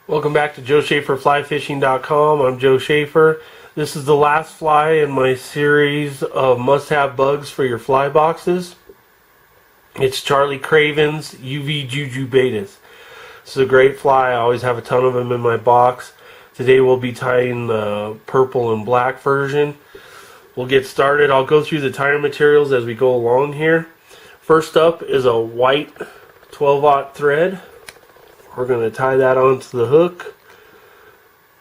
Welcome back to JoeSchaeferFlyFishing.com. I'm Joe Schaefer. This is the last fly in my series of must-have bugs for your fly boxes. It's Charlie Craven's UV Juju Baetis. This is a great fly. I always have a ton of them in my box. Today we'll be tying the purple and black version. We'll get started. I'll go through the tying materials as we go along here. First up is a white 12-aught thread. We're going to tie that onto the hook.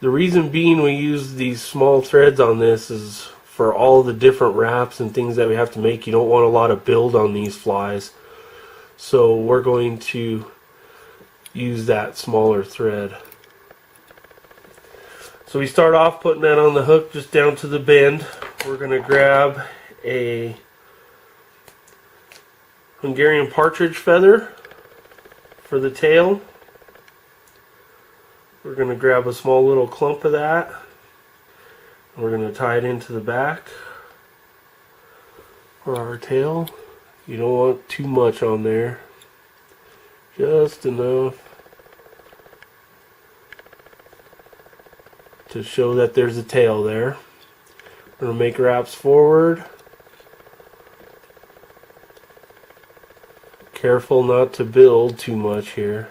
The reason being we use these small threads on this is for all the different wraps and things that we have to make. You don't want a lot of build on these flies. So we're going to use that smaller thread. So we start off putting that on the hook just down to the bend. We're going to grab a Hungarian partridge feather for the tail. We're going to grab a small little clump of that, and we're going to tie it into the back for our tail. You don't want too much on there, just enough to show that there's a tail there. We're going to make wraps forward. Careful not to build too much here.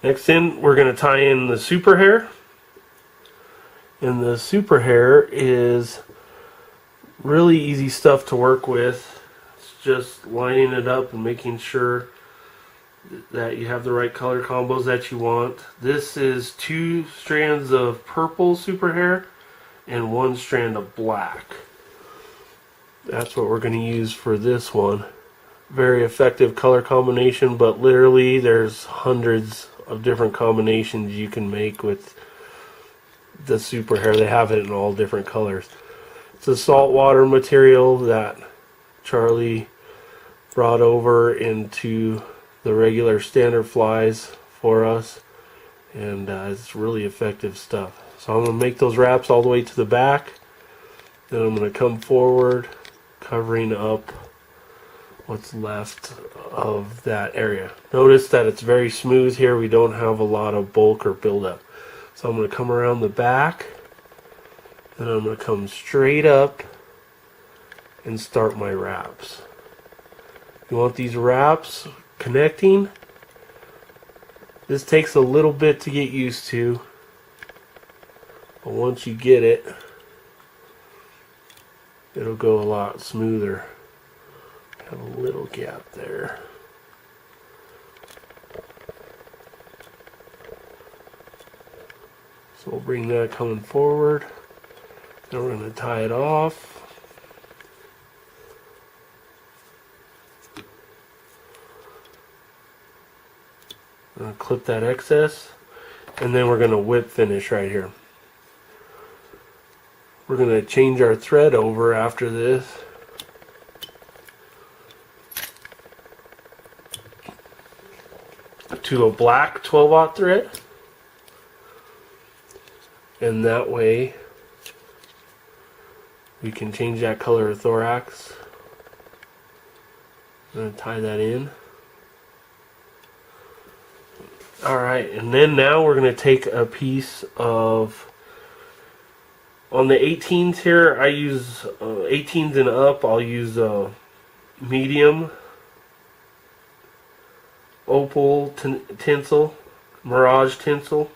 Next in, we're going to tie in the super hair. And the super hair is really easy stuff to work with. It's just lining it up and making sure that you have the right color combos that you want. This is 2 strands of purple super hair and 1 strand of black. That's what we're going to use for this one. Very effective color combination, but literally there's hundreds of different combinations you can make with the super hair. They have it in all different colors. It's a saltwater material that Charlie brought over into the regular standard flies for us, and it's really effective stuff. So I'm going to make those wraps all the way to the back, then I'm going to come forward covering up what's left of that area. Notice that it's very smooth here. We don't have a lot of bulk or buildup. So I'm going to come around the back, and I'm going to come straight up and start my wraps. You want these wraps connecting. This takes a little bit to get used to, but once you get it, it'll go a lot smoother. Have a little gap there. So we'll bring that coming forward. Then we're going to tie it off. I'm going to clip that excess, and then we're going to whip finish right here. We're going to change our thread over after this. To a black 12-aught thread, and that way we can change that color of thorax. I'm going to tie that in. Alright, and then now we're going to take a piece of, on the 18s here, I use 18s and up, I'll use medium opal tinsel, mirage tinsel.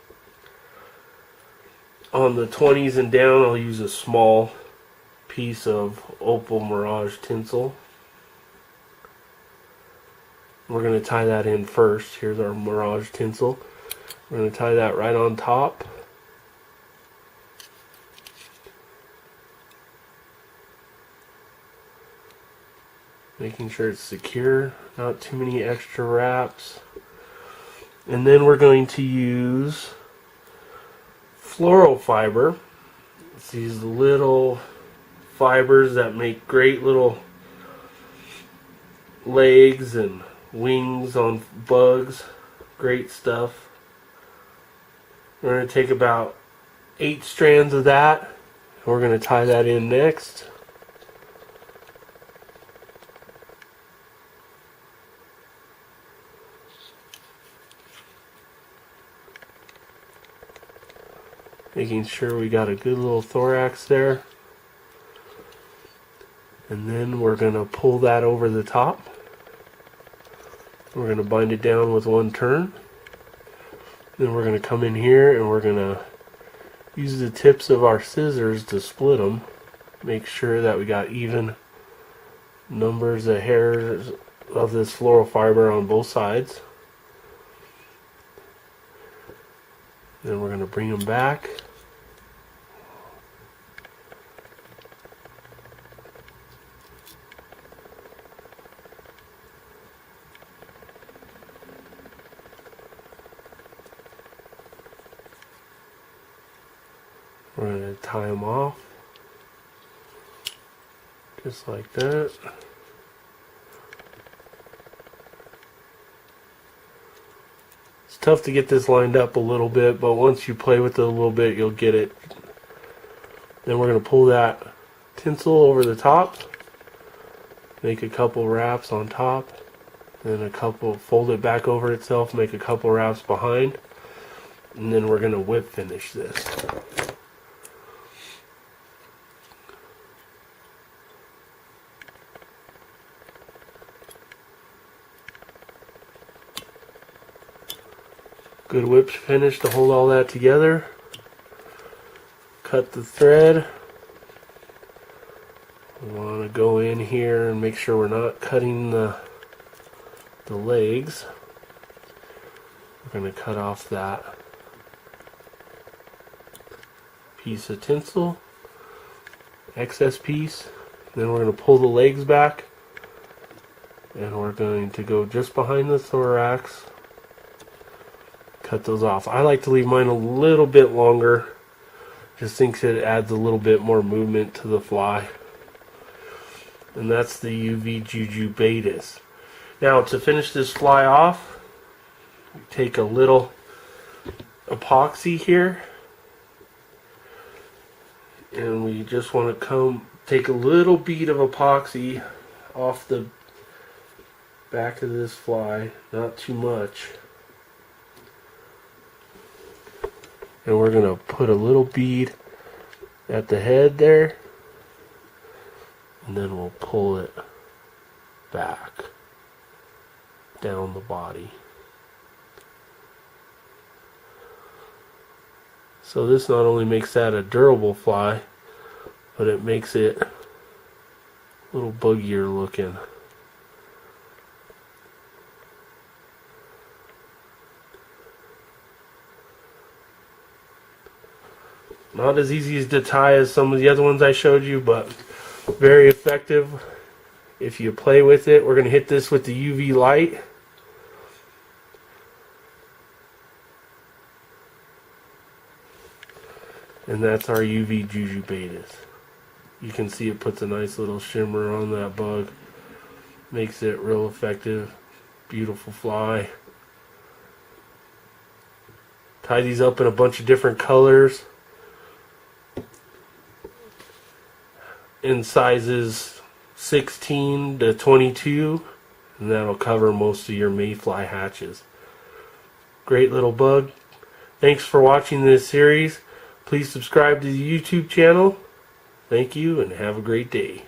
On the 20s and down, I'll use a small piece of opal mirage tinsel. We're going to tie that in first. Here's our mirage tinsel. We're going to tie that right on top. Making sure it's secure, not too many extra wraps. And then we're going to use fluoro fiber. It's these little fibers that make great little legs and wings on bugs. Great stuff. We're going to take about 8 strands of that. We're going to tie that in next. Making sure we got a good little thorax there. And then we're going to pull that over the top. We're going to bind it down with one turn. Then we're going to come in here and we're going to use the tips of our scissors to split them. Make sure that we got even numbers of hairs of this floral fiber on both sides. Then we're going to bring them back. We're going to tie them off, just like that. It's tough to get this lined up a little bit, but once you play with it a little bit, you'll get it. Then we're going to pull that tinsel over the top, make a couple wraps on top, then a couple, fold it back over itself, make a couple wraps behind, and then we're going to whip finish this. Good whip finish to hold all that together. Cut the thread. We want to go in here and make sure we're not cutting the legs. We're going to cut off that piece of tinsel, excess piece. Then we're going to pull the legs back and we're going to go just behind the thorax. Cut those off. I like to leave mine a little bit longer. Just think it adds a little bit more movement to the fly. And that's the UV Juju Baetis. Now to finish this fly off, we take a little epoxy here. And we just want to take a little bead of epoxy off the back of this fly, not too much. And we're going to put a little bead at the head there, and then we'll pull it back down the body. So this not only makes that a durable fly, but it makes it a little buggier looking. Not as easy to tie as some of the other ones I showed you, but very effective if you play with it. We're going to hit this with the UV light. And that's our UV Juju Baetis. You can see it puts a nice little shimmer on that bug. Makes it real effective. Beautiful fly. Tie these up in a bunch of different colors. In sizes 16 to 22, and that'll cover most of your mayfly hatches. Great little bug. Thanks for watching this series. Please subscribe to the YouTube channel. Thank you and have a great day.